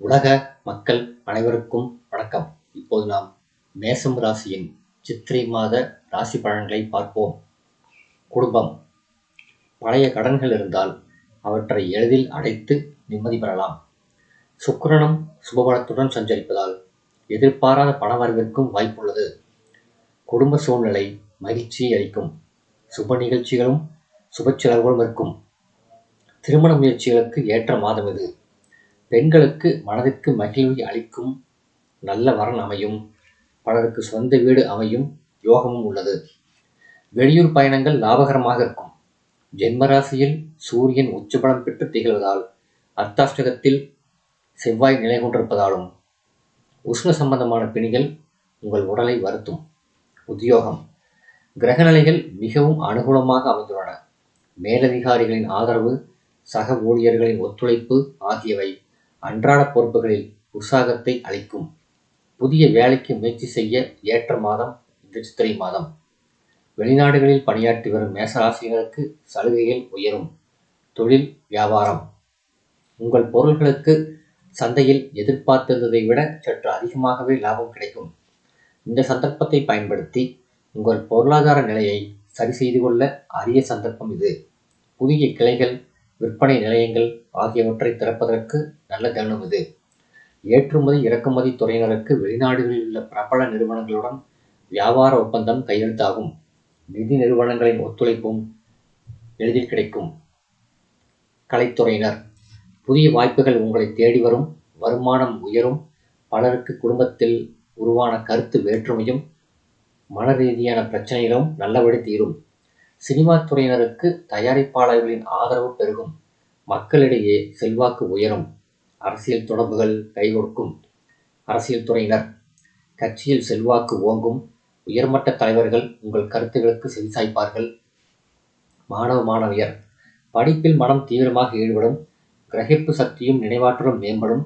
உலக மக்கள் அனைவருக்கும் வணக்கம். இப்போது நாம் மேசம் ராசியின் சித்திரை மாத ராசி பலன்களை பார்ப்போம். குடும்பம். பழைய கடன்கள் இருந்தால் அவற்றை எளிதில் அடைத்து நிம்மதி பெறலாம். சுக்கிரனும் சுபபலத்துடன் சஞ்சரிப்பதால் எதிர்பாராத பணவரவிற்கும் வாய்ப்புள்ளது. குடும்ப சூழ்நிலை மகிழ்ச்சியை அளிக்கும். சுப நிகழ்ச்சிகளும் சுப செலவுகளும் இருக்கும். திருமண முயற்சிகளுக்கு ஏற்ற மாதம் இது. பெண்களுக்கு மனதிற்கு மகிழ்வை அளிக்கும் நல்ல வரன் அமையும். பலருக்கு சொந்த வீடு அமையும் யோகமும் உள்ளது. வெளியூர் பயணங்கள் லாபகரமாக இருக்கும். ஜென்மராசியில் சூரியன் உச்சபலம் பெற்று திகழ்வதால் அர்த்தாஷ்டகத்தில் செவ்வாய் நிலை கொண்டிருப்பதாலும் உஷ்ண சம்பந்தமான பிணிகள் உங்கள் உடலை வருத்தும். உத்தியோகம். கிரகநிலைகள் மிகவும் அனுகூலமாக அமைந்துள்ளன. மேலதிகாரிகளின் ஆதரவு, சக ஊழியர்களின் ஒத்துழைப்பு ஆகியவை அன்றாட பொறுப்புகளில் உற்சாகத்தை அளிக்கும். புதிய வேலைக்கு முயற்சி செய்ய ஏற்ற மாதம் இந்த சித்திரை மாதம். வெளிநாடுகளில் பணியாற்றி வரும் மேசராசினருக்கு சலுகைகள் உயரும். தொழில் வியாபாரம். உங்கள் பொருள்களுக்கு சந்தையில் எதிர்பார்த்திருந்ததை விட சற்று அதிகமாகவே லாபம் கிடைக்கும். இந்த சந்தர்ப்பத்தை பயன்படுத்தி உங்கள் பொருளாதார நிலையை சரி செய்து கொள்ள அரிய சந்தர்ப்பம் இது. புதிய கிளைகள், விற்பனை நிலையங்கள் ஆகியவற்றை திறப்பதற்கு நல்ல தருணம் இது. ஏற்றுமதி இறக்குமதி துறையினருக்கு வெளிநாடுகளில் உள்ள பிரபல நிறுவனங்களுடன் வியாபார ஒப்பந்தம் கையெழுத்தாகும். நிதி நிறுவனங்களின் ஒத்துழைப்பும் எளிதில் கிடைக்கும். கலைத்துறையினர். புதிய வாய்ப்புகள் உங்களை தேடி வரும். வருமானம் உயரும். பலருக்கு குடும்பத்தில் உருவான கருத்து வேற்றுமையும் மன ரீதியான பிரச்சனைகளும் நல்லபடி தீரும். சினிமா துறையினருக்கு தயாரிப்பாளர்களின் ஆதரவு பெருகும். மக்களிடையே செல்வாக்கு உயரும். அரசியல் தொடர்புகள் கைகொடுக்கும். அரசியல் துறையினர். கட்சியில் செல்வாக்கு ஓங்கும். உயர்மட்ட தலைவர்கள் உங்கள் கருத்துகளுக்கு செவிசாய்ப்பார்கள். மாணவ மாணவியர். படிப்பில் மனம் தீவிரமாக ஈடுபடும். கிரகிப்பு சக்தியும் நினைவாற்றலும் மேம்படும்.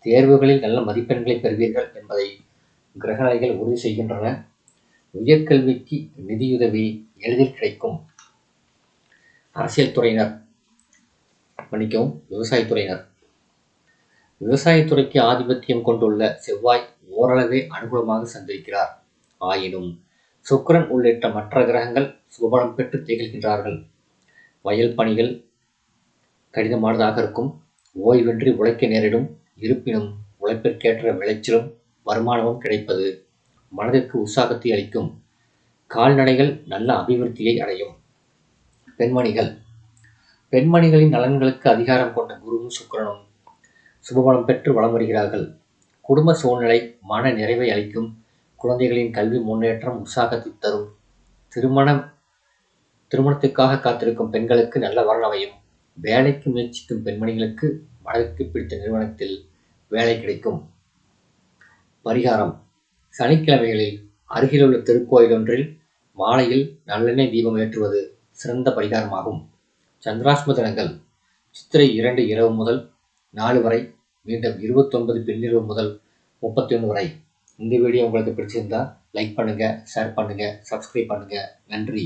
தேர்வுகளில் நல்ல மதிப்பெண்களை பெறுவீர்கள் என்பதை கிரகநிலைகள் உறுதி செய்கின்றன. உயர்கல்விக்கு நிதியுதவி எளிதில் கிடைக்கும். அரசியல் துறையினர் விவசாயத்துறையினர். விவசாயத்துறைக்கு ஆதிபத்தியம் கொண்டுள்ள செவ்வாய் ஓரளவே அனுகூலமாக சந்திருக்கிறார். ஆயினும் சுக்கிரன் உள்ளிட்ட மற்ற கிரகங்கள் சுபபலம் பெற்று திகழ்கின்றார்கள். வயல் பணிகள் கடினமானதாக இருக்கும். ஓய்வின்றி உழைக்க நேரிடும். இருப்பினும் உழைப்பிற்கேற்ற விளைச்சலும் வருமானமும் கிடைப்பது மனதிற்கு உற்சாகத்தை அளிக்கும். கால்நடைகள் நல்ல அபிவிருத்தியை அடையும். பெண்மணிகள். பெண்மணிகளின் நலன்களுக்கு அதிகாரம் கொண்ட குருவும் சுக்கிரனும் சுபபலம் பெற்று வலம் வருகிறார்கள். குடும்ப சூழ்நிலை மன நிறைவை அளிக்கும். குழந்தைகளின் கல்வி முன்னேற்றம் உற்சாகத்தை தரும். திருமணத்துக்காக காத்திருக்கும் பெண்களுக்கு நல்ல வரன் அமையும். வேலைக்கு முயற்சிக்கும் பெண்மணிகளுக்கு மனதிற்கு பிடித்த நிறுவனத்தில் வேலை கிடைக்கும். பரிகாரம். சனிக்கிழமைகளில் அருகிலுள்ள திருக்கோயில் ஒன்றில் மாலையில் நல்லெண்ணெய் தீபம் ஏற்றுவது சிறந்த பரிகாரமாகும். சந்திராஷ்டம தினங்கள் சித்திரை 2 இரவு முதல் 4 வரை, மீண்டும் 29 பின்னிரவு முதல் 31 வரை. இந்த வீடியோ உங்களுக்கு பிடிச்சிருந்தா லைக் பண்ணுங்க, ஷேர் பண்ணுங்க, சப்ஸ்கிரைப் பண்ணுங்க. நன்றி.